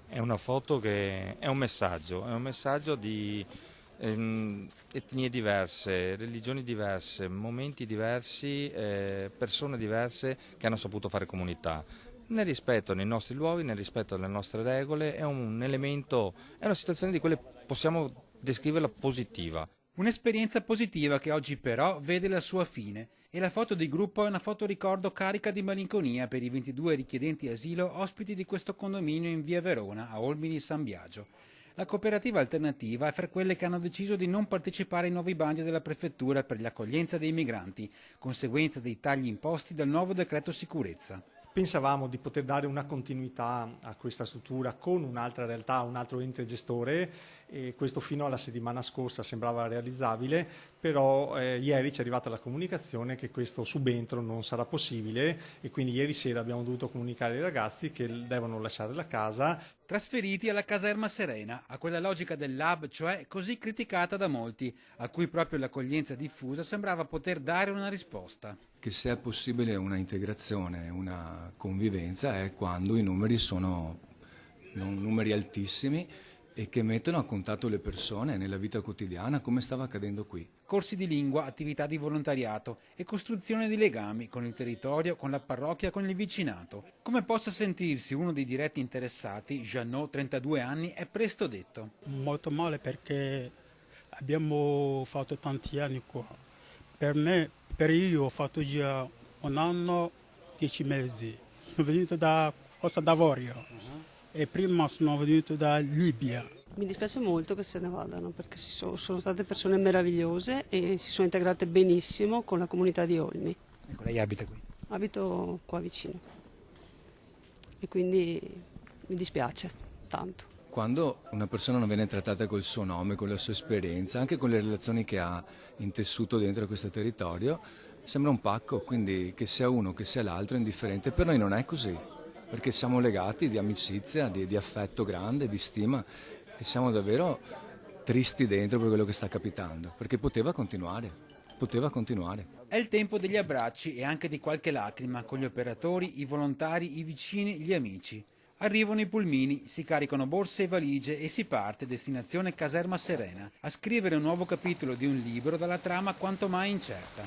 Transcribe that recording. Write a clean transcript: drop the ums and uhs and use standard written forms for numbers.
È una foto che è un messaggio di etnie diverse, religioni diverse, momenti diversi, persone diverse che hanno saputo fare comunità. Nel rispetto nei nostri luoghi, nel rispetto delle nostre regole, è un elemento, è una situazione di quelle possiamo descriverla positiva. Un'esperienza positiva che oggi però vede la sua fine e la foto di gruppo è una fotoricordo carica di malinconia per i 22 richiedenti asilo ospiti di questo condominio in via Verona, a Olmi di San Biagio. La cooperativa alternativa è fra quelle che hanno deciso di non partecipare ai nuovi bandi della prefettura per l'accoglienza dei migranti, conseguenza dei tagli imposti dal nuovo decreto sicurezza. Pensavamo di poter dare una continuità a questa struttura con un'altra realtà, un altro ente gestore, e questo fino alla settimana scorsa sembrava realizzabile, però ieri ci è arrivata la comunicazione che questo subentro non sarà possibile e quindi ieri sera abbiamo dovuto comunicare ai ragazzi che devono lasciare la casa. Trasferiti alla caserma Serena, a quella logica del lab, cioè così criticata da molti, a cui proprio l'accoglienza diffusa sembrava poter dare una risposta. Che se è possibile una integrazione, una convivenza è quando i numeri sono non numeri altissimi e che mettono a contatto le persone nella vita quotidiana come stava accadendo qui. Corsi di lingua, attività di volontariato e costruzione di legami con il territorio, con la parrocchia, con il vicinato. Come possa sentirsi uno dei diretti interessati, Jeannot, 32 anni, è presto detto. Molto male perché abbiamo fatto tanti anni qua. Per io ho fatto già un anno, 10 mesi. Sono venuto da Costa d'Avorio e prima sono venuto da Libia. Mi dispiace molto che se ne vadano perché sono state persone meravigliose e si sono integrate benissimo con la comunità di Olmi. Ecco, lei abita qui? Abito qua vicino e quindi mi dispiace tanto. Quando una persona non viene trattata col suo nome, con la sua esperienza, anche con le relazioni che ha intessuto dentro questo territorio, sembra un pacco, quindi che sia uno, che sia l'altro è indifferente. Per noi non è così, perché siamo legati di amicizia, di affetto grande, di stima e siamo davvero tristi dentro per quello che sta capitando, perché poteva continuare. È il tempo degli abbracci e anche di qualche lacrima con gli operatori, i volontari, i vicini, gli amici. Arrivano i pulmini, si caricano borse e valigie e si parte, destinazione Caserma Serena, a scrivere un nuovo capitolo di un libro dalla trama quanto mai incerta.